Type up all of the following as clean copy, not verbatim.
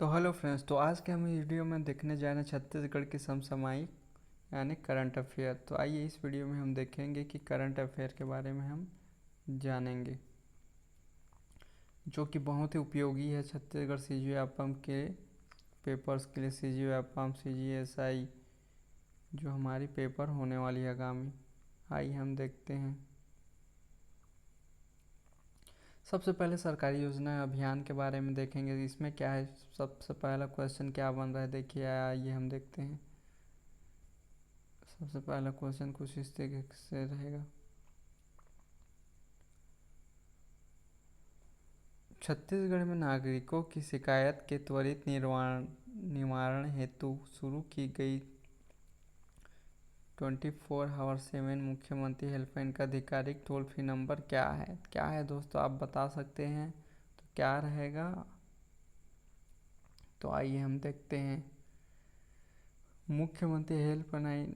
तो hello friends, तो आज के हम इस वीडियो में देखने जा रहे हैं छत्तीसगढ़ की समसामयिक यानी करंट अफेयर। तो आइए इस वीडियो में हम देखेंगे कि करंट अफेयर के बारे में हम जानेंगे, जो कि बहुत ही उपयोगी है छत्तीसगढ़ CGF के पेपर्स के लिए। CGF CGSI जो हमारी पेपर होने वाली है आगामी। आइए हम देखते हैं। सबसे पहले सरकारी योजना अभियान के बारे में देखेंगे, इसमें क्या है। सबसे पहला क्वेश्चन क्या बन रहा है, देखिए आइए हम देखते हैं। सबसे पहला क्वेश्चन कुछ इस तरीके से रहेगा। छत्तीसगढ़ में नागरिकों की शिकायत के त्वरित निवारण हेतु शुरू की गई 24/7 मुख्यमंत्री हेल्पलाइन का आधिकारिक टोल फ्री नंबर क्या है दोस्तों, आप बता सकते हैं तो क्या रहेगा। तो आइए हम देखते हैं। मुख्यमंत्री हेल्पलाइन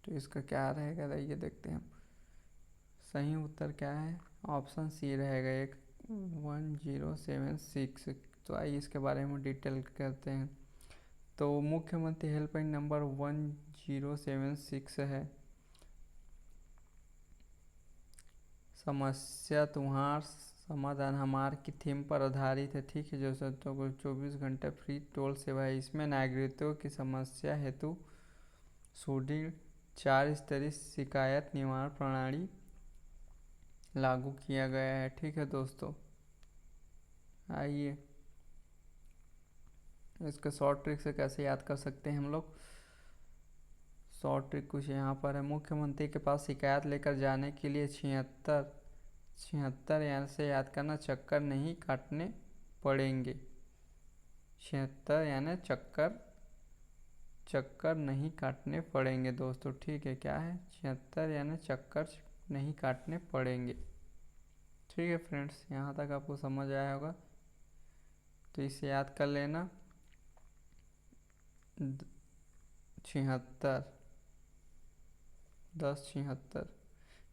तो इसका क्या रहेगा, आइए देखते हैं। सही उत्तर क्या है, ऑप्शन सी रहेगा, 1076। तो आइए इसके बारे में डिटेल करते हैं। तो मुख्यमंत्री हेल्पलाइन नंबर 1076 है। समस्या तुम्हार समाधान हमार की थीम पर आधारित है, ठीक है। जो सत्यों को 24 घंटे फ्री टोल सेवा है। इसमें नागरिकों की समस्या हेतु सुदृढ़ 4 स्तरीय शिकायत निवारण प्रणाली लागू किया गया है, ठीक है दोस्तों। आइए इसका शॉर्ट ट्रिक से कैसे याद कर सकते हैं हम लोग। शॉर्ट ट्रिक कुछ यहाँ पर है। मुख्यमंत्री के पास शिकायत लेकर जाने के लिए 76 यानी से याद करना, चक्कर नहीं काटने पड़ेंगे। 76 यानी चक्कर नहीं काटने पड़ेंगे दोस्तों, ठीक है। क्या है, 76 यानी चक्कर नहीं काटने पड़ेंगे, ठीक है फ्रेंड्स। यहाँ तक आपको समझ आया होगा, तो इसे याद कर लेना। 76 1076।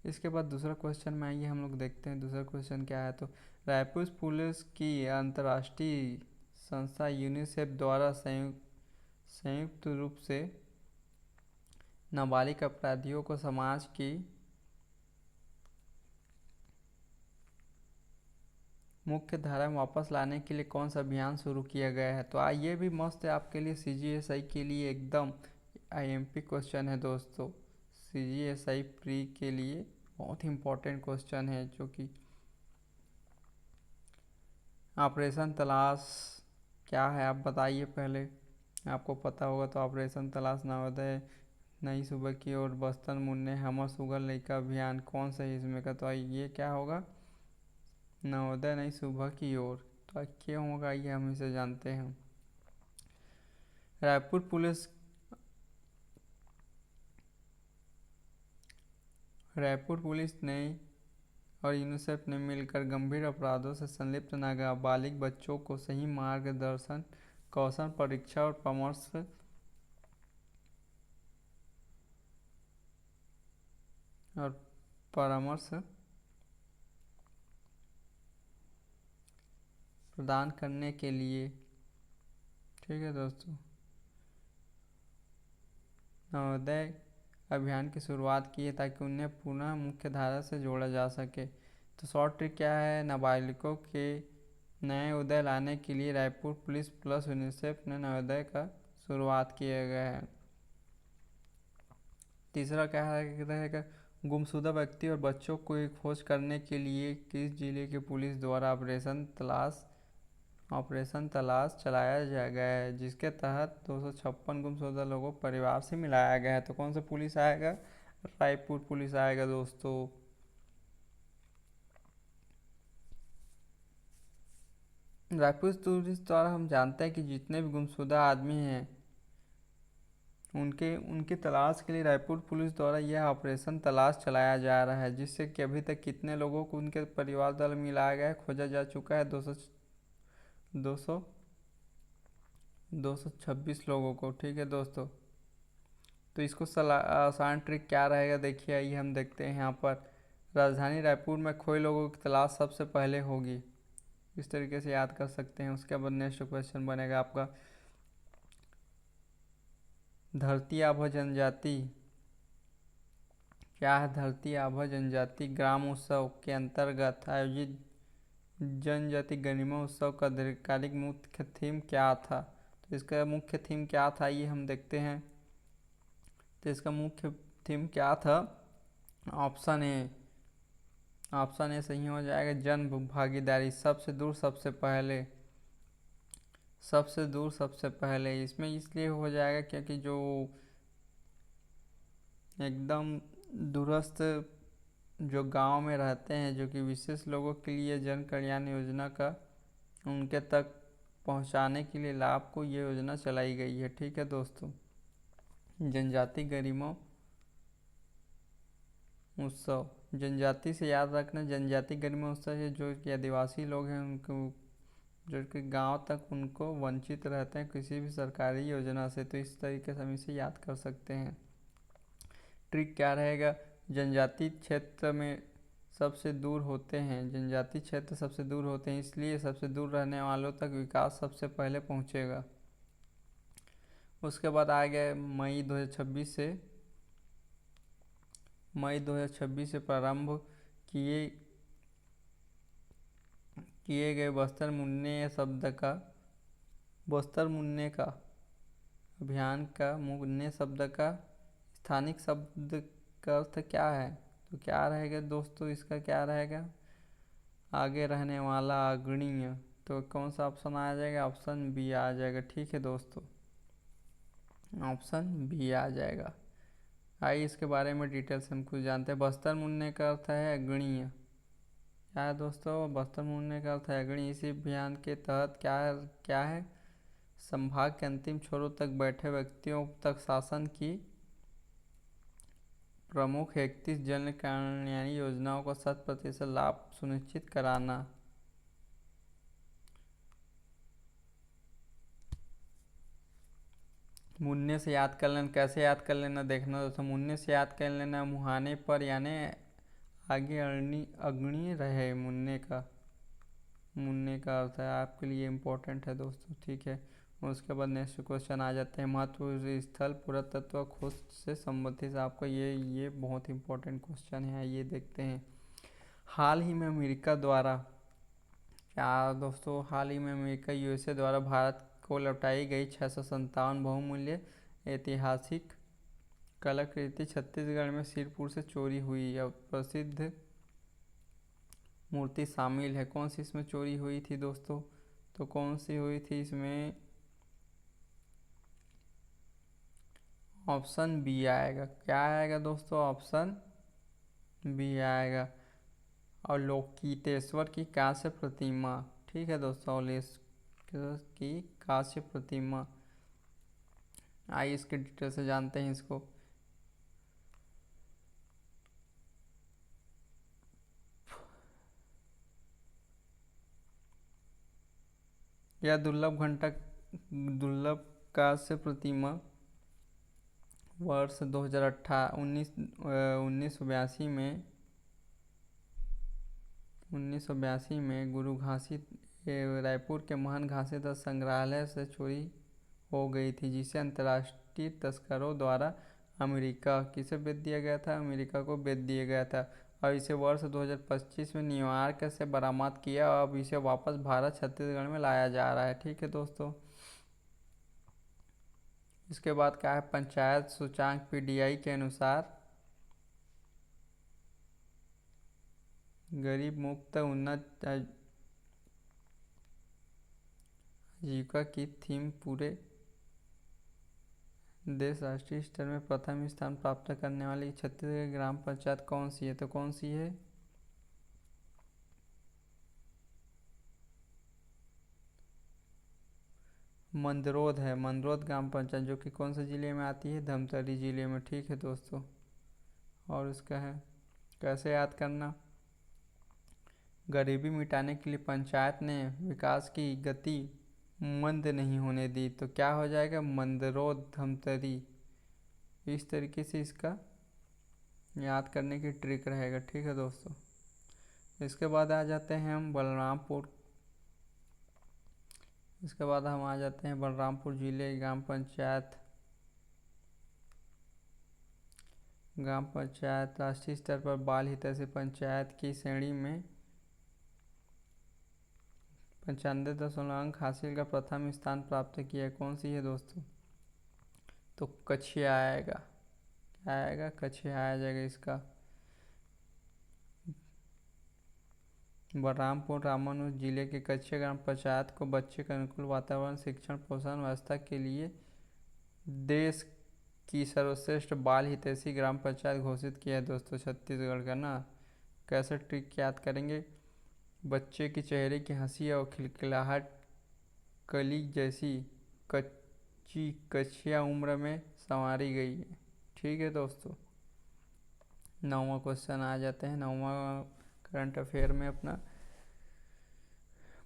इसके बाद दूसरा क्वेश्चन में आइए हम लोग देखते हैं दूसरा क्वेश्चन क्या है। तो रायपुर पुलिस की अंतर्राष्ट्रीय संस्था यूनिसेफ द्वारा संयुक्त रूप से नाबालिग अपराधियों को समाज की मुख्य धारा में वापस लाने के लिए कौन सा अभियान शुरू किया गया है। तो ये भी मस्त है आपके लिए, CGSI के लिए एकदम IMP क्वेश्चन है दोस्तों। CGSI प्री के लिए बहुत ही इम्पोर्टेंट क्वेश्चन है, जो कि ऑपरेशन तलाश क्या है आप बताइए पहले। आपको पता होगा तो ऑपरेशन तलाश नवोदय नई सुबह की ओर, बस्तर मुन्ने हमर सुगर लड़का अभियान कौन सा है इसमें का। तो ये क्या होगा, नवोदय नई सुबह की ओर। तो क्या होगा ये हम इसे जानते हैं। रायपुर पुलिस ने और यूनिसेफ ने मिलकर गंभीर अपराधों से संलिप्त नाबालिग बच्चों को सही मार्गदर्शन, कौशल परीक्षा और परामर्श प्रदान करने के लिए, ठीक है दोस्तों, नवोदय अभियान की शुरुआत की है, ताकि उन्हें पुनः मुख्य धारा से जोड़ा जा सके। तो शॉर्ट ट्रिक क्या है, नाबालिगों के नए उदय लाने के लिए रायपुर पुलिस प्लस यूनिसेफ ने नवोदय का शुरुआत किया गया है। तीसरा क्या रहेगा, गुमशुदा व्यक्ति और बच्चों को खोज करने के लिए किस जिले की पुलिस द्वारा ऑपरेशन तलाश चलाया गया है, जिसके तहत 256 गुमशुदा लोगों को परिवार से मिलाया गया है। तो कौन सा पुलिस आएगा, रायपुर पुलिस आएगा दोस्तों। रायपुर पुलिस द्वारा हम जानते हैं कि जितने भी गुमशुदा आदमी हैं उनके तलाश के लिए रायपुर पुलिस द्वारा यह ऑपरेशन तलाश चलाया जा रहा है, जिससे कि अभी तक कितने लोगों को उनके परिवार द्वारा मिलाया गया है, खोजा जा चुका है 226 लोगों को, ठीक है दोस्तों। तो इसको आसान ट्रिक क्या रहेगा, देखिए आइए हम देखते हैं यहाँ पर। राजधानी रायपुर में खोए लोगों की तलाश सबसे पहले होगी। इस तरीके से याद कर सकते हैं। उसके बाद नेक्स्ट क्वेश्चन बनेगा आपका, धरती आबा जनजाति क्या है? धरती आबा जनजाति ग्राम उत्सव के अंतर्गत आयोजित जनजाति गरिमा उत्सव का दीर्घकालिक मुख्य थीम क्या था? तो इसका मुख्य थीम क्या था ये हम देखते हैं। तो इसका मुख्य थीम क्या था? ऑप्शन ए सही हो जाएगा, जन भागीदारी, सबसे दूर सबसे पहले। सबसे दूर सबसे पहले इसमें इसलिए हो जाएगा क्योंकि जो एकदम दूरस्थ जो गांव में रहते हैं, जो कि विशेष लोगों के लिए जन कल्याण योजना का उनके तक पहुंचाने के लिए लाभ को ये योजना चलाई गई है। ठीक है दोस्तों, जनजाति गरिमा उत्सव, जनजाति से याद रखना, जनजाति गरिमा उत्सव है जो कि आदिवासी लोग हैं उनको, जो कि गांव तक उनको वंचित रहते हैं किसी भी सरकारी योजना से। तो इस तरीके से हम इसे याद कर सकते हैं। ट्रिक क्या रहेगा? जनजाति क्षेत्र में सबसे दूर होते हैं, जनजाति क्षेत्र सबसे दूर होते हैं, इसलिए सबसे दूर रहने वालों तक विकास सबसे पहले पहुंचेगा। उसके बाद आ गया मई 2026 से प्रारंभ किए गए बस्तर मुन्ने का अभियान का मुन्ने शब्द का स्थानिक शब्द का अर्थ क्या है? तो क्या रहेगा दोस्तों, इसका क्या रहेगा? आगे रहने वाला, अग्रणीय। तो कौन सा ऑप्शन आ जाएगा? ऑप्शन बी आ जाएगा। ठीक है दोस्तों, ऑप्शन बी आ जाएगा। आइए इसके बारे में डिटेल से हम कुछ जानते हैं। बस्तर मुन्ने का अर्थ है अग्रणीय। क्या है दोस्तों? बस्तर मुन्ने का अर्थ है अग्रणीय। इसी अभियान के तहत क्या है? संभाग के अंतिम छोरों तक बैठे व्यक्तियों तक शासन की प्रमुख 31 जन कल्याण योजनाओं का 100% लाभ सुनिश्चित कराना। मुन्ने से याद कर लेना, कैसे याद कर लेना देखना दोस्तों। मुन्ने से याद कर लेना, मुहाने पर यानी आगे अग्रणीय रहे। मुन्ने का अर्थ है आपके लिए इम्पोर्टेंट है दोस्तों। ठीक है, उसके बाद नेक्स्ट क्वेश्चन आ जाते हैं। महत्व स्थल पुरातत्व खोज से संबंधित आपका ये बहुत इंपॉर्टेंट क्वेश्चन है, ये देखते हैं। हाल ही में अमेरिका द्वारा, क्या दोस्तों? हाल ही में अमेरिका यूएसए द्वारा भारत को लौटाई गई 657 बहुमूल्य ऐतिहासिक कलाकृति छत्तीसगढ़ में सिरपुर से चोरी हुई। अब प्रसिद्ध मूर्ति शामिल है। कौन सी इसमें चोरी हुई थी दोस्तों? तो कौन सी हुई थी इसमें? ऑप्शन बी आएगा। क्या आएगा दोस्तों? ऑप्शन बी आएगा। और लोकितेश्वर की कांस्य प्रतिमा। ठीक है दोस्तों, की कांस्य प्रतिमा। आइए इसके डिटेल से जानते हैं इसको। यह दुर्लभ कांस्य प्रतिमा वर्ष 1982 में गुरु घासीदास रायपुर के महान घासीदास संग्रहालय से चोरी हो गई थी, जिसे अंतर्राष्ट्रीय तस्करों द्वारा किसे बेच दिया गया था? अमेरिका को बेच दिया गया था। और इसे वर्ष 2025 में न्यूयॉर्क से बरामद किया और अब इसे वापस भारत छत्तीसगढ़ में लाया जा रहा है। ठीक है दोस्तों, इसके बाद क्या है? पंचायत सूचांक पीडीआई के अनुसार गरीब मुक्त उन्नत आजीविका की थीम पूरे देश राष्ट्रीय स्तर में प्रथम स्थान प्राप्त करने वाली छत्तीसगढ़ ग्राम पंचायत कौन सी है? तो कौन सी है? मंदरोद है। मंदरोद ग्राम पंचायत, जो कि कौन से ज़िले में आती है? धमतरी ज़िले में। ठीक है दोस्तों, और इसका है कैसे याद करना? गरीबी मिटाने के लिए पंचायत ने विकास की गति मंद नहीं होने दी। तो क्या हो जाएगा? मंदरोद धमतरी। इस तरीके से इसका याद करने की ट्रिक रहेगा। ठीक है दोस्तों। इसके बाद आ जाते हैं हम बलरामपुर। इसके बाद हम आ जाते हैं बलरामपुर जिले ग्राम पंचायत राष्ट्रीय स्तर पर बाल हितैषी पंचायत की श्रेणी में 95.0 अंक हासिल कर प्रथम स्थान प्राप्त किया। कौन सी है दोस्तों? तो कछिया आएगा। क्या आएगा? कछिया आ जाएगा इसका। बलरामपुर रामानुज जिले के कच्चे ग्राम पंचायत को बच्चे के अनुकूल वातावरण, शिक्षण, पोषण व्यवस्था के लिए देश की सर्वश्रेष्ठ बाल हितैषी ग्राम पंचायत घोषित किया है दोस्तों, छत्तीसगढ़ का ना। कैसे ट्रिक याद करेंगे? बच्चे के चेहरे की हंसी और खिलखिलाहट कली जैसी कच्ची कछिया उम्र में संवारी गई है। ठीक है दोस्तों। 9वां क्वेश्चन आ जाते हैं। 9वां करंट अफेयर में अपना,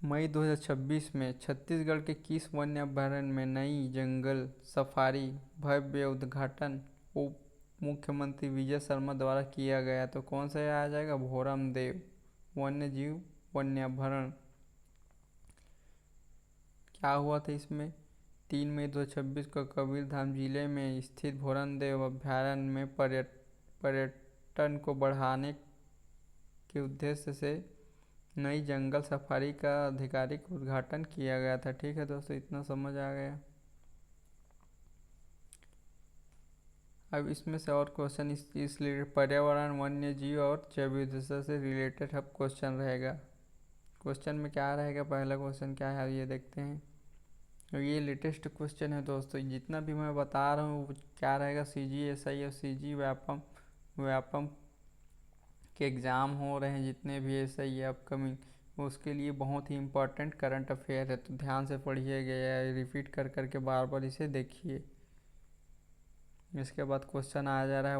मई 2026 में छत्तीसगढ़ के किस वन्य अभयारण्य में नई जंगल सफारी भव्य उद्घाटन उप मुख्यमंत्री विजय शर्मा द्वारा किया गया? तो कौन सा आ जाएगा? भोरमदेव वन्य जीव वन्यभरण। क्या हुआ था इसमें? 3 मई 2026 को कबीरधाम जिले में स्थित भोरमदेव अभयारण्य में पर्यटन को बढ़ाने के उद्देश्य से नई जंगल सफारी का आधिकारिक उद्घाटन किया गया था। ठीक है दोस्तों, इतना समझ आ गया। अब इसमें से और क्वेश्चन इस पर्यावरण, वन्य जीव और जैव विविधता से रिलेटेड अब क्वेश्चन रहेगा। क्वेश्चन में क्या रहेगा? पहला क्वेश्चन क्या है ये देखते हैं। ये लेटेस्ट क्वेश्चन है दोस्तों। जितना भी मैं बता रहा हूँ क्या रहेगा, CGSI और CG व्यापम के एग्ज़ाम हो रहे हैं जितने भी SI है अपकमिंग, उसके लिए बहुत ही इम्पोर्टेंट करंट अफेयर है। तो ध्यान से पढ़िएगा या रिपीट कर करके बार बार इसे देखिए। इसके बाद क्वेश्चन आ जा रहा है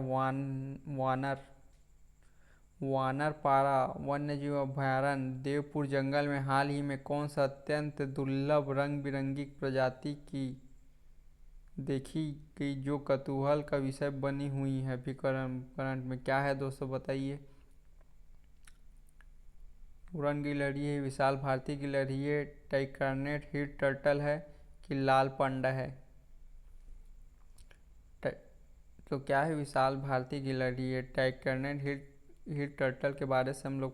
वानरपाड़ा वन्यजीव अभयारण्य देवपुर जंगल में हाल ही में कौन सा अत्यंत दुर्लभ रंग बिरंगी प्रजाति की देखी गई जो कतूहल का विषय बनी हुई है अभी करंट में? क्या है दोस्तों बताइए। उड़न गिलहरी है, विशाल भारतीय गिलहरी है, टाइकर्नेट हिट टर्टल है कि लाल पांडा है? तो क्या है? विशाल भारतीय गिलहरी है। टाइकर्नेट हिट टर्टल के बारे से हम लोग